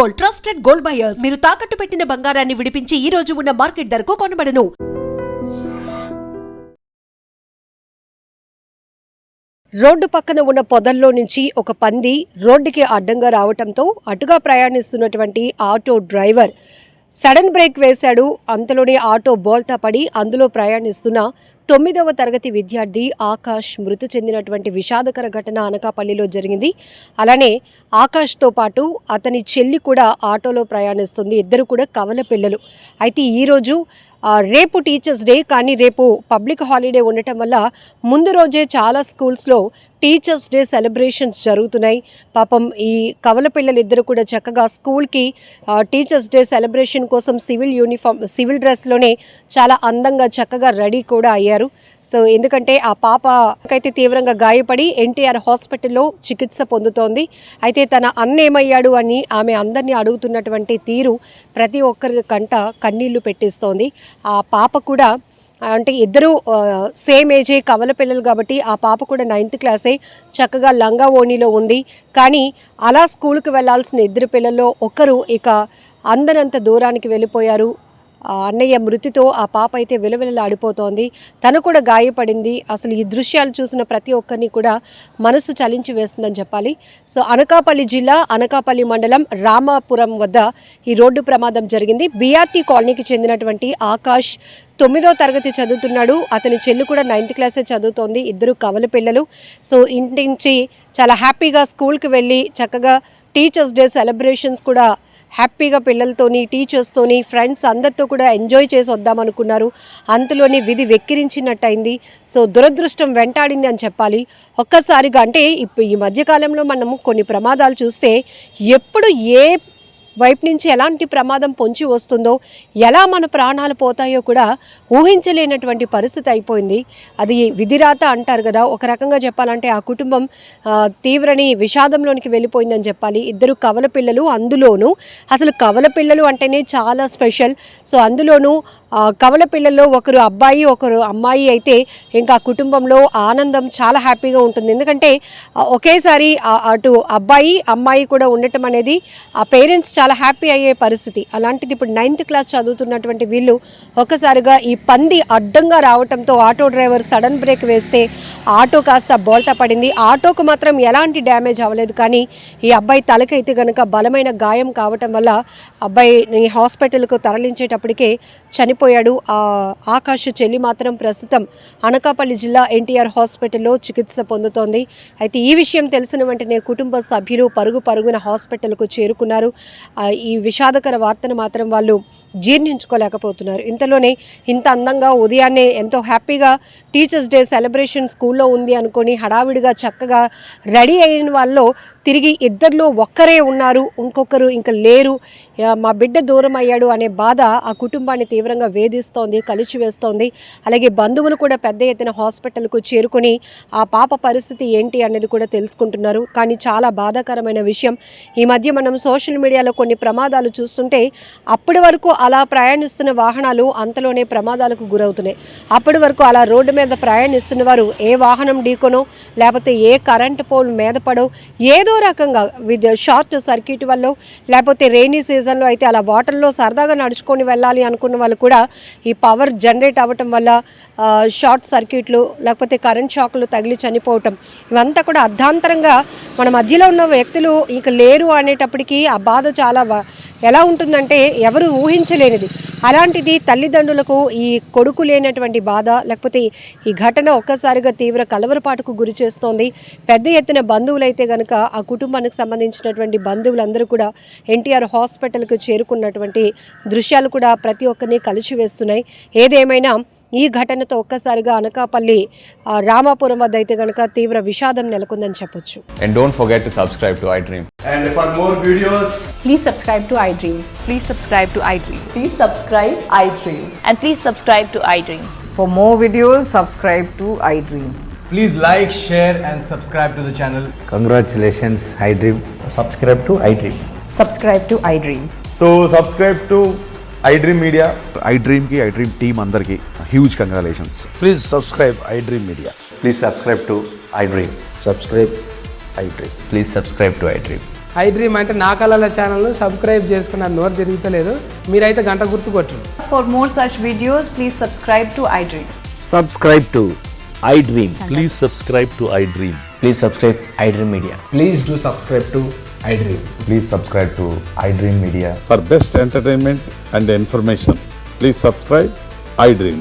Gold, trusted gold buyers. మీరు తాకట్టు పెట్టిన బంగారాన్ని విడిపించి ఈ రోజు ఉన్న మార్కెట్ ధరకు కొనబడను. రోడ్డు పక్కన ఉన్న పొదల్లో నుంచి ఒక పంది రోడ్డుకి అడ్డంగా రావటంతో అటుగా ప్రయాణిస్తున్నటువంటి ఆటో డ్రైవర్ సడన్ బ్రేక్ వేశాడు. అంతలోనే ఆటో బోల్తా పడి అందులో ప్రయాణిస్తున్న 9వ తరగతి విద్యార్థి ఆకాష్ మృతి చెందినటువంటి విషాదకర ఘటన అనకాపల్లిలో జరిగింది. అలానే ఆకాష్తో పాటు అతని చెల్లి కూడా ఆటోలో ప్రయాణిస్తుంది. ఇద్దరు కూడా కవల పిల్లలు. అయితే ఈరోజు రేపు టీచర్స్ డే, కానీ రేపు పబ్లిక్ హాలిడే ఉండటం వల్ల ముందు రోజే చాలా స్కూల్స్లో టీచర్స్ డే సెలబ్రేషన్స్ జరుగుతున్నాయి. పాపం ఈ కవల పిల్లలు ఇద్దరు కూడా చక్కగా స్కూల్కి టీచర్స్ డే సెలబ్రేషన్ కోసం సివిల్ డ్రెస్లోనే చాలా అందంగా చక్కగా రెడీ కూడా అయ్యారు. సో ఎందుకంటే ఆ పాపకైతే తీవ్రంగా గాయపడి ఎన్టీఆర్ హాస్పిటల్లో చికిత్స పొందుతోంది. అయితే తన అన్న ఏమయ్యాడు అని ఆమె అందరినీ అడుగుతున్నటువంటి తీరు ప్రతి ఒక్కరి కంట కన్నీళ్లు పెట్టిస్తోంది. ఆ పాప కూడా అంటే ఇద్దరు సేమ్ ఏజే కవల పిల్లలు కాబట్టి ఆ పాప కూడా 9th క్లాసే, చక్కగా లంగా ఓణిలో ఉంది. కానీ అలా స్కూల్కి వెళ్లాల్సిన ఇద్దరు పిల్లల్లో ఒకరు ఇక అందనంత దూరానికి వెళ్ళిపోయారు. అన్నయ్య మృతితో ఆ పాప అయితే విలవిలలాడిపోతోంది. తను కూడా గాయపడింది. అసలు ఈ దృశ్యాలు చూసిన ప్రతి ఒక్కరిని కూడా మనసు చలించి వేస్తుందని చెప్పాలి. సో అనకాపల్లి జిల్లా అనకాపల్లి మండలం రామాపురం వద్ద ఈ రోడ్డు ప్రమాదం జరిగింది. బీఆర్టీ కాలనీకి చెందినటువంటి ఆకాష్ 9వ తరగతి చదువుతున్నాడు. అతని చెల్లి కూడా 9th క్లాసే చదువుతోంది. ఇద్దరు కవల పిల్లలు. సో ఇంటి నుంచి చాలా హ్యాపీగా స్కూల్కి వెళ్ళి చక్కగా టీచర్స్ డే సెలబ్రేషన్స్ కూడా హ్యాపీగా పిల్లలతోని, టీచర్స్తోని, ఫ్రెండ్స్ అందరితో కూడా ఎంజాయ్ చేసి వద్దామనుకున్నారు. అంతలోనే విధి వెక్కిరించినట్టయింది. సో దురదృష్టం వెంటాడింది అని చెప్పాలి. ఒక్కసారిగా అంటే ఈ మధ్యకాలంలో మనము కొన్ని ప్రమాదాలు చూస్తే ఎప్పుడు ఏ వైపు నుంచి ఎలాంటి ప్రమాదం పొంచి వస్తుందో, ఎలా మన ప్రాణాలు పోతాయో కూడా ఊహించలేనటువంటి పరిస్థితి అయిపోయింది. అది విధిరాత అంటారు కదా. ఒక రకంగా చెప్పాలంటే ఆ కుటుంబం తీవ్రని విషాదంలోనికి వెళ్ళిపోయిందని చెప్పాలి. ఇద్దరు కవల పిల్లలు, అందులోనూ అసలు కవల పిల్లలు అంటేనే చాలా స్పెషల్. సో అందులోనూ కవల పిల్లల్లో ఒకరు అబ్బాయి ఒకరు అమ్మాయి అయితే ఇంకా కుటుంబంలో ఆనందం చాలా హ్యాపీగా ఉంటుంది. ఎందుకంటే ఒకేసారి అటు అబ్బాయి అమ్మాయి కూడా ఉండటం అనేది ఆ పేరెంట్స్ చాలా హ్యాపీ అయ్యే పరిస్థితి. అలాంటిది ఇప్పుడు 9th క్లాస్ చదువుతున్నటువంటి వీళ్ళు ఒక్కసారిగా ఈ పంది అడ్డంగా రావడంతో ఆటో డ్రైవర్ సడన్ బ్రేక్ వేస్తే ఆటో కాస్త బోల్తా పడింది. ఆటోకు మాత్రం ఎలాంటి డ్యామేజ్ అవ్వలేదు, కానీ ఈ అబ్బాయి తలకైతే కనుక బలమైన గాయం కావటం వల్ల అబ్బాయిని హాస్పిటల్కు తరలించేటప్పటికే చనిపోయాడు. ఆకాష్ చెల్లి మాత్రం ప్రస్తుతం అనకాపల్లి జిల్లా ఎన్టీఆర్ హాస్పిటల్లో చికిత్స పొందుతోంది. అయితే ఈ విషయం తెలిసిన వెంటనే కుటుంబ సభ్యులు పరుగున హాస్పిటల్కు చేరుకున్నారు. ఈ విషాదకర వార్తను మాత్రం వాళ్ళు జీర్ణించుకోలేకపోతున్నారు. ఇంతలోనే ఇంత అందంగా ఉదయాన్నే ఎంతో హ్యాపీగా టీచర్స్ డే సెలబ్రేషన్ స్కూల్లో ఉంది అనుకొని హడావిడిగా చక్కగా రెడీ అయిన వాళ్ళు తిరిగి ఇద్దరిలో ఒక్కరే ఉన్నారు, ఇంకొకరు ఇంకా లేరు, మా బిడ్డ దూరం అయ్యాడు అనే బాధ ఆ కుటుంబాన్ని తీవ్రంగా వేధిస్తోంది, కలిచివేస్తోంది. అలాగే బంధువులు కూడా పెద్ద ఎత్తున హాస్పిటల్కు చేరుకొని ఆ పాప పరిస్థితి ఏంటి అనేది కూడా తెలుసుకుంటున్నారు. కానీ చాలా బాధాకరమైన విషయం, ఈ మధ్య మనం సోషల్ మీడియాలో కొన్ని ప్రమాదాలు చూస్తుంటే అప్పటి వరకు అలా ప్రయాణిస్తున్న వాహనాలు అంతలోనే ప్రమాదాలకు గురవుతున్నాయి. అప్పటి వరకు అలా రోడ్డు మీద ప్రయాణిస్తున్న వారు ఏ వాహనం ఢీకొనో లేకపోతే ఏ కరెంటు పోల్ మీద పడో ఏదో రకంగా షార్ట్ సర్క్యూట్ వల్ల లేకపోతే రెయినీ సీజన్లో అయితే అలా వాటర్లో సరదాగా నడుచుకొని వెళ్ళాలి అనుకున్న వాళ్ళు కూడా ఈ పవర్ జనరేట్ అవ్వటం వల్ల షార్ట్ సర్క్యూట్లు లేకపోతే కరెంట్ షాక్లు తగిలి చనిపోవటం, ఇవంతా కూడా అర్ధాంతరంగా మన మధ్యలో ఉన్న వ్యక్తులు ఇక లేరు అనేటప్పటికీ ఆ బాధ చాలా ఎలా ఉంటుందంటే ఎవరు ఊహించలేనిది. అలాంటిది తల్లిదండ్రులకు ఈ కొడుకు లేనటువంటి బాధ, లేకపోతే ఈ ఘటన ఒక్కసారిగా తీవ్ర కలవరపాటుకు గురి చేస్తోంది. పెద్ద ఎత్తున బంధువులైతే కనుక ఆ కుటుంబానికి సంబంధించినటువంటి బంధువులందరూ కూడా ఎన్టీఆర్ హాస్పిటల్కు చేరుకున్నటువంటి దృశ్యాలు కూడా ప్రతి ఒక్కరిని కలిసివేస్తున్నాయి. ఏదేమైనా ఈ ఘటనతో ఒక్కసారిగా అనకాపల్లి రామాపురం వద్ద అయితే గనుక తీవ్ర విషాదం నెలకొందని చెప్పొచ్చు. And don't forget to subscribe to iDream. And for more videos, please subscribe to iDream. Please subscribe to iDream. Please subscribe iDream. And please subscribe to iDream. For more videos, subscribe to iDream. please like, share and subscribe to the channel. Congratulations, iDream. Subscribe to iDream. Subscribe to iDream. So subscribe to iDream Media. iDream ki iDream team andar ki huge congratulations. Please subscribe iDream Media. Please subscribe to iDream. Subscribe iDream. Please subscribe to iDream. I dream అంటే నా కళల ఛానల్ను subscribe చేసుకున్న నోరు తిరుగుతలేదు. మీరైతే గంట గుర్తు కొట్టండి. For more such videos, please subscribe to iDream. Subscribe to iDream. Please subscribe to iDream. Please subscribe iDream Media. Please do subscribe to iDream. Please subscribe to iDream Media. For best entertainment and information, please subscribe iDream.